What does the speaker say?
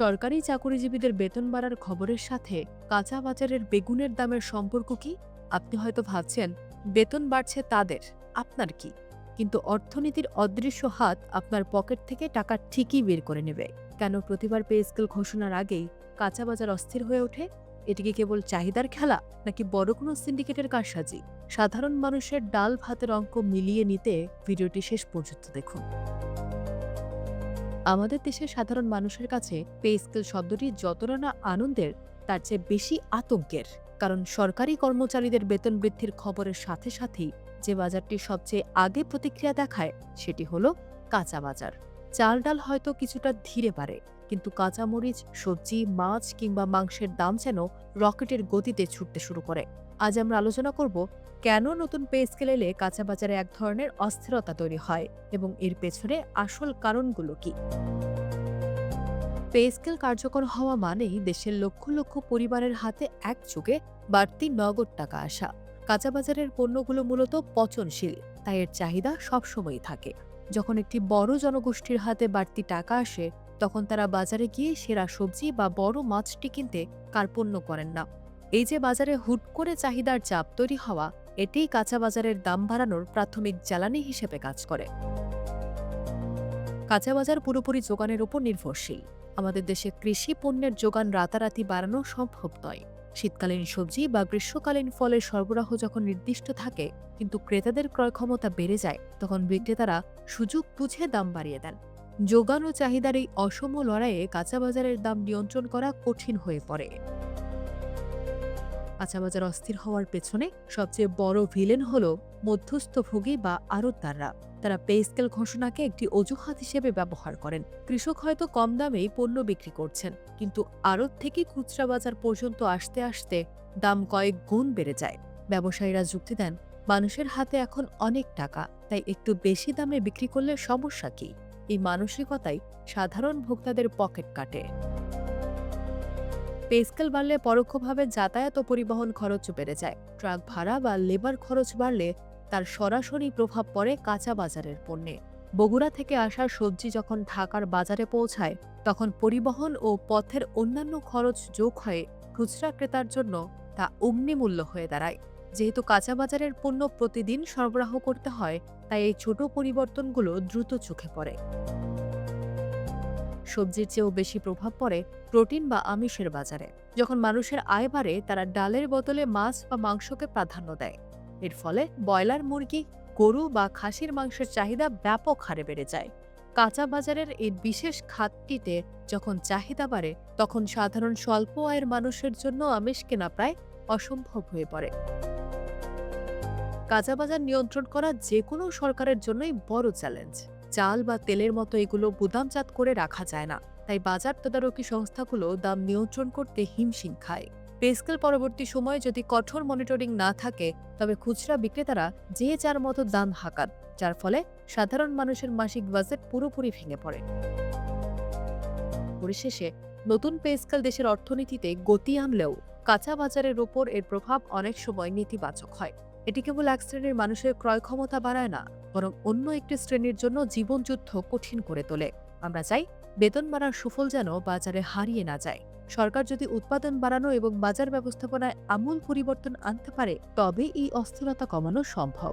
সরকারি চাকরিজীবীদের বেতন বাড়ার খবরের সাথে কাঁচা বাজারের বেগুনের দামের সম্পর্ক কি? আপনি হয়তো ভাবছেন বেতন বাড়ছে তাদের, আপনার কি? কিন্তু অর্থনীতির অদৃশ্য হাত আপনার পকেট থেকে টাকা ঠিকই বের করে নেবে। কেন প্রতিবার পে স্কেল ঘোষণার আগেই কাঁচা বাজার অস্থির হয়ে ওঠে? এটি কি কেবল চাহিদার খেলা, নাকি বড় কোনো সিন্ডিকেটের কারসাজি? সাধারণ মানুষের ডাল ভাতের অঙ্ক মিলিয়ে নিতে ভিডিওটি শেষ পর্যন্ত দেখুন। আমাদের দেশের সাধারণ মানুষের কাছে পে স্কেল শব্দটি যতটা না আনন্দের, তার চেয়ে বেশি আতঙ্কের। কারণ সরকারি কর্মচারীদের বেতন বৃদ্ধির খবরের সাথে সাথেই যে বাজারটি সবচেয়ে আগে প্রতিক্রিয়া দেখায় সেটি হলো কাঁচা বাজার। চাল ডাল হয়তো কিছুটা ধীরে বাড়ে, কিন্তু কাঁচামরিচ, সবজি, মাছ কিংবা মাংসের দাম যেন রকেটের গতিতে ছুটতে শুরু করে। আজ আমরা আলোচনা করব কেন নতুন পে স্কেল এলে কাঁচা বাজারে এক ধরনের অস্থিরতা তৈরি হয় এবং এর পেছনে আসল কারণগুলো কি। পে স্কেল কার্যকর হওয়া মানেই দেশের লক্ষ লক্ষ পরিবারের হাতে একযোগে বাড়তি নগদ টাকা আসা। কাঁচা বাজারের পণ্যগুলো মূলত পচনশীল, তাই এর চাহিদা সবসময়ই থাকে। যখন একটি বড় জনগোষ্ঠীর হাতে বাড়তি টাকা আসে, তখন তারা বাজারে গিয়ে সেরা সবজি বা বড় মাছটি কিনতে কার্পণ্য করেন না। এই যে বাজারে হুট করে চাহিদার চাপ তৈরি হওয়া, এটিই কাঁচা বাজারের দাম বাড়ানোর প্রাথমিক জ্বালানি হিসেবে কাজ করে। কাঁচা বাজার পুরোপুরি যোগানের উপর নির্ভরশীল। আমাদের দেশে কৃষি পণ্যের যোগান রাতারাতি বাড়ানো সম্ভব নয়। শীতকালীন সবজি বা গ্রীষ্মকালীন ফলের সরবরাহ যখন নির্দিষ্ট থাকে, কিন্তু ক্রেতাদের ক্রয় ক্ষমতা বেড়ে যায়, তখন বিক্রেতারা সুযোগ বুঝে দাম বাড়িয়ে দেন। যোগান ও চাহিদার এই অসম লড়াইয়ে কাঁচা বাজারের দাম নিয়ন্ত্রণ করা কঠিন হয়ে পড়ে। কাঁচা বাজার অস্থির হওয়ার পেছনে সবচেয়ে বড় ভিলেন হল মধ্যস্থভোগী বা আড়তদাররা। তারা পে স্কেল ঘোষণাকে একটি অজুহাত হিসেবে ব্যবহার করেন। কৃষক হয়তো কম দামেই পণ্য বিক্রি করছেন, কিন্তু আড়ত থেকে খুচরা বাজার পর্যন্ত আসতে আসতে দাম কয়েক গুণ বেড়ে যায়। ব্যবসায়ীরা যুক্তি দেন, মানুষের হাতে এখন অনেক টাকা, তাই একটু বেশি দামে বিক্রি করলে সমস্যা কি? এই মানসিকতাই সাধারণ ভোক্তাদের পকেট কাটে। পে স্কেল বাড়লে পরোক্ষভাবে যাতায়াত ও পরিবহন খরচ বেড়ে যায়। ট্রাক ভাড়া বা লেবার খরচ বাড়লে তার সরাসরি প্রভাব পড়ে কাঁচা বাজারের পণ্যে। বগুড়া থেকে আসা সবজি যখন ঢাকার বাজারে পৌঁছায়, তখন পরিবহন ও পথের অন্যান্য খরচ যোগ হয়ে খুচরা ক্রেতার জন্য তা অগ্নিমূল্য হয়ে দাঁড়ায়। যেহেতু কাঁচা বাজারের পণ্য প্রতিদিন সরবরাহ করতে হয়, তাই এই ছোট পরিবর্তনগুলো দ্রুত চোখে পড়ে। সবজির চেয়েও বেশি প্রভাব পড়ে প্রোটিন বা আমিষের বাজারে। যখন মানুষের আয় বাড়ে, তারা ডালের বদলে মাছ বা মাংসকে প্রাধান্য দেয়। এর ফলে ব্রয়লার মুরগি, গরু বা খাসির মাংসের চাহিদা ব্যাপক হারে বেড়ে যায়। কাঁচা বাজারের এই বিশেষ খাতটিতে যখন চাহিদা বাড়ে, তখন সাধারণ স্বল্প আয়ের মানুষের জন্য আমিষ কেনা প্রায় অসম্ভব হয়ে পড়ে। কাঁচা বাজার নিয়ন্ত্রণ করা যে কোনো সরকারের জন্যই বড় চ্যালেঞ্জ। চাল বা তেলের মতো এগুলো গুদামজাত করে রাখা যায় না, তাই বাজার তদারকি সংস্থাগুলো দাম নিয়ন্ত্রণ করতে হিমশিম খায়। পে স্কেল পরবর্তী সময়ে যদি কঠোর মনিটরিং না থাকে, তবে খুচরা বিক্রেতারা যে যার মতো দাম হাঁকান, যার ফলে সাধারণ মানুষের মাসিক বাজেট পুরোপুরি ভেঙে পড়ে। পরিশেষে নতুন পে স্কেল দেশের অর্থনীতিতে গতি আনলেও কাঁচা বাজারের ওপর এর প্রভাব অনেক সময় নেতিবাচক হয়। এটি কেবল এক শ্রেণীর মানুষের ক্রয় ক্ষমতা বাড়ায় না, বরং অন্য একটি শ্রেণীর জন্য জীবনযুদ্ধ কঠিন করে তোলে। আমরা চাই বেতন বাড়ার সুফল যেন বাজারে হারিয়ে না যায়। সরকার যদি উৎপাদন বাড়ানো এবং বাজার ব্যবস্থাপনায় আমূল পরিবর্তন আনতে পারে, তবে এই অস্থিরতা কমানো সম্ভব।